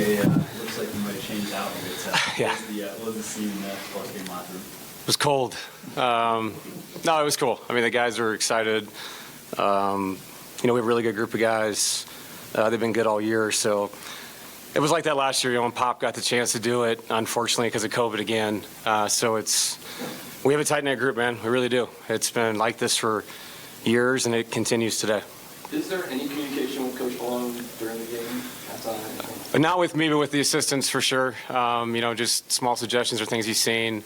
TJ, looks like you might have changed out a bit. Yeah. What was the scene in the post-game locker room? It was cold. No, it was cool. I mean, the guys were excited. We have a really good group of guys. They've been good all year. So it was like that last year, when Pop got the chance to do it, unfortunately, because of COVID again. We have a tight-knit group, man. We really do. It's been like this for years, and it continues today. Is there any communication with Coach Malone during the game? Not with me, but with the assistants for sure. Just small suggestions or things he's seen,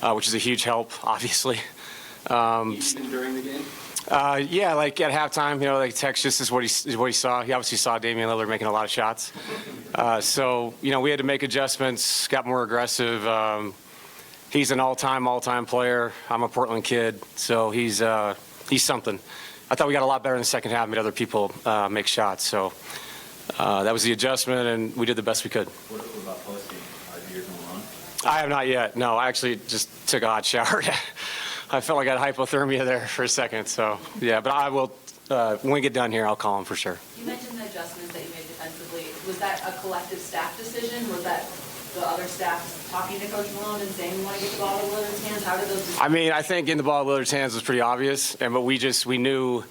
which is a huge help, obviously. Even during the game? Yeah, like at halftime, like text just is what he saw. He obviously saw Damian Lillard making a lot of shots. We had to make adjustments, got more aggressive. He's an all-time player. I'm a Portland kid, so he's something. I thought we got a lot better in the second half, made other people make shots. So that was the adjustment, and we did the best we could. What about post-game? Are you going on? I have not yet. No, I actually just took a hot shower. I felt like I had hypothermia there for a second. So, yeah, but I will, when we get done here, I'll call him for sure. You mentioned the adjustments that you made defensively. Was that a collective staff decision? Was that the other staff talking to Coach Malone and saying we want to get the ball in Lillard's hands? How did those? I mean, I think getting the ball in Lillard's hands was pretty obvious, but we knew.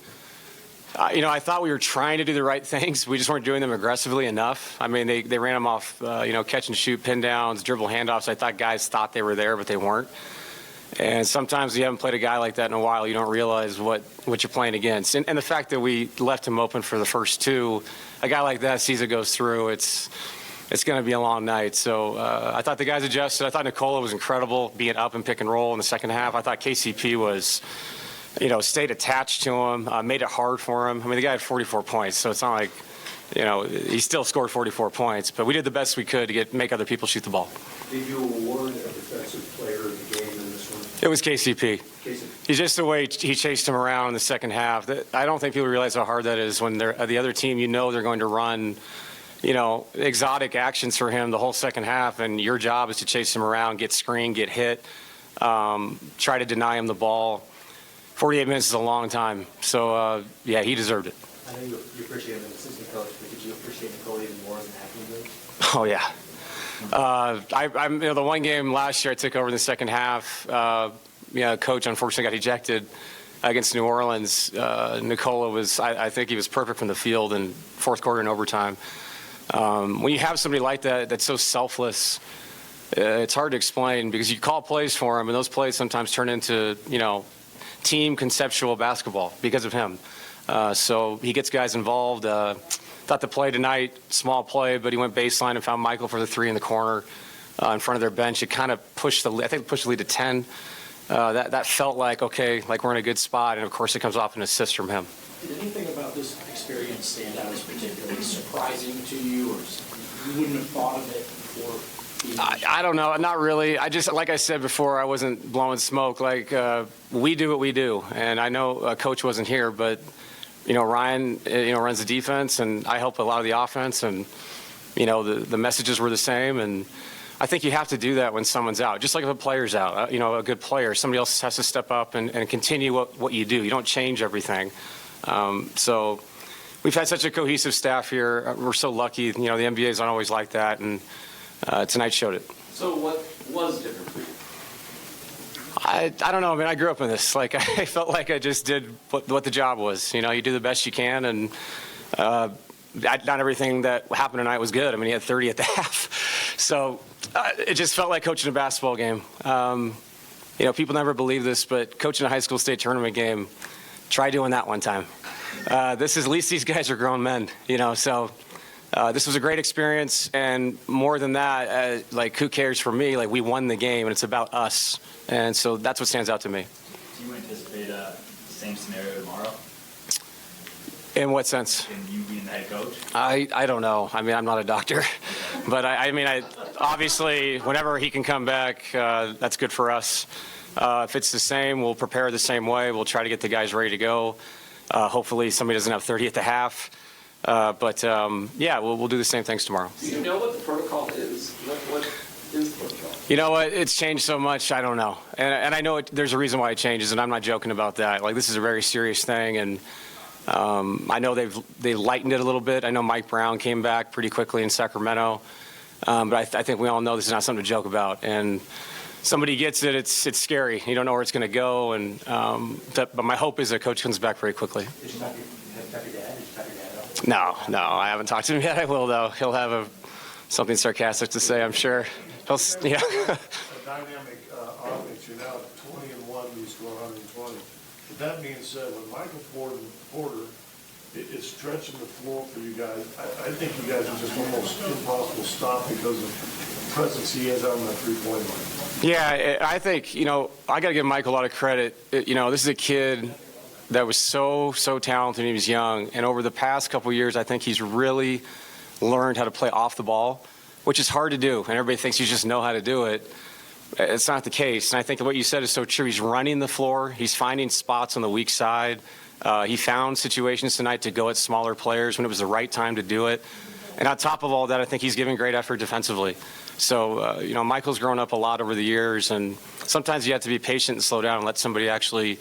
I thought we were trying to do the right things. We just weren't doing them aggressively enough. I mean, they ran them off, catch and shoot, pin downs, dribble handoffs. I thought guys thought they were there, but they weren't. And sometimes you haven't played a guy like that in a while, you don't realize what you're playing against. And the fact that we left him open for the first two, a guy like that sees it goes through, it's going to be a long night. So I thought the guys adjusted. I thought Nikola was incredible being up and pick and roll in the second half. I thought KCP was, stayed attached to him, made it hard for him. I mean, the guy had 44 points, so it's not like, he still scored 44 points. But we did the best we could to make other people shoot the ball. Did you award a defensive player of the game in this one? It was KCP. He's just the way he chased him around in the second half. I don't think people realize how hard that is when they're the other team. They're going to run, exotic actions for him the whole second half, and your job is to chase him around, get screened, get hit, try to deny him the ball. 48 minutes is a long time, so he deserved it. I know you appreciate him as an assistant coach, but did you appreciate Nikola even more as an acting coach? Oh yeah. The one game last year I took over in the second half. Coach unfortunately got ejected against New Orleans. Nikola was, I think he was perfect from the field in fourth quarter and overtime. When you have somebody like that that's so selfless, it's hard to explain because you call plays for him, and those plays sometimes turn into, team conceptual basketball because of him. So he gets guys involved. Thought the play tonight, small play, but he went baseline and found Michael for the three in the corner in front of their bench. It kind of pushed the lead to 10. That felt like, okay, like we're in a good spot, and of course it comes off an assist from him. Did anything about this experience stand out as particularly surprising to you, or you wouldn't have thought of it before? I don't know, not really. I just, like I said before, I wasn't blowing smoke. Like, we do what we do, and I know Coach wasn't here, but Ryan, runs the defense, and I help a lot of the offense, and, the messages were the same, and I think you have to do that when someone's out. Just like if a player's out, a good player, somebody else has to step up and continue what you do. You don't change everything. So we've had such a cohesive staff here. We're so lucky. The NBA's not always like that, and tonight showed it. So what was different for you? I don't know. I mean, I grew up in this. Like, I felt like I just did what the job was. You do the best you can, and not everything that happened tonight was good. I mean, he had 30 at the half. So it just felt like coaching a basketball game. People never believe this, but coaching a high school state tournament game, try doing that one time. At least these guys are grown men, so this was a great experience. And more than that, who cares for me? Like, we won the game, and it's about us. And so that's what stands out to me. Do you anticipate the same scenario tomorrow? In what sense? In you being the head coach? I don't know. I mean, I'm not a doctor. But I obviously, whenever he can come back, that's good for us. If it's the same, we'll prepare the same way. We'll try to get the guys ready to go. Hopefully somebody doesn't have 30 at the half. We'll do the same things tomorrow. Do you know what the protocol is? What is the protocol? You know what? It's changed so much, I don't know. And I know there's a reason why it changes, and I'm not joking about that. Like, this is a very serious thing, and I know they lightened it a little bit. I know Mike Brown came back pretty quickly in Sacramento. But I think we all know this is not something to joke about. And somebody gets it, it's scary. You don't know where it's going to go. But my hope is that coach comes back very quickly. Did you talk to your dad? Did you talk to your dad at all? No, I haven't talked to him yet. I will, though. He'll have something sarcastic to say, I'm sure. A dynamic offense, you're now 20-1, you score 120. But that being said, when Michael Porter is stretching the floor for you guys, I think you guys are just almost impossible to stop because of the presence he has on the three-point line. Yeah, I think, I got to give Mike a lot of credit. This is a kid that was so talented when he was young. And over the past couple of years, I think he's really learned how to play off the ball, which is hard to do. And everybody thinks you just know how to do it. It's not the case. And I think what you said is so true. He's running the floor. He's finding spots on the weak side. He found situations tonight to go at smaller players when it was the right time to do it. And on top of all that, I think he's giving great effort defensively. So, Michael's grown up a lot over the years, and sometimes you have to be patient and slow down and let somebody actually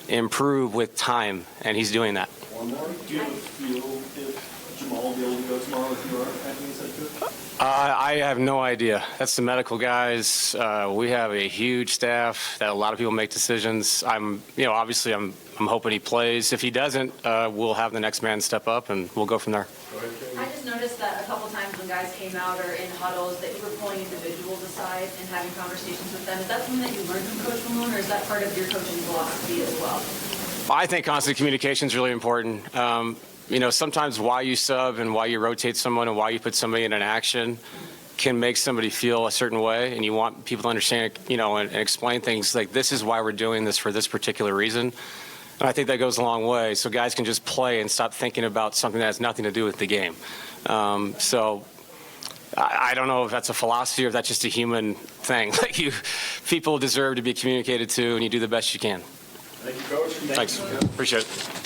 improve with time, and he's doing that. One more, do you have a feel if Jamal will be able to go tomorrow if you are acting as head coach? I have no idea. That's the medical guys. We have a huge staff that a lot of people make decisions. Obviously I'm hoping he plays. If he doesn't, we'll have the next man step up and we'll go from there. I just noticed that a couple times when guys came out or in huddles that you were pulling individuals aside and having conversations with them. Is that something that you learned from Coach Malone, or is that part of your coaching philosophy as well? I think constant communication is really important. Sometimes why you sub and why you rotate someone and why you put somebody in an action can make somebody feel a certain way, and you want people to understand, and explain things like, this is why we're doing this for this particular reason. And I think that goes a long way, so guys can just play and stop thinking about something that has nothing to do with the game. So I don't know if that's a philosophy or if that's just a human thing. People deserve to be communicated to, and you do the best you can. Thank you, Coach. Thanks. Appreciate it.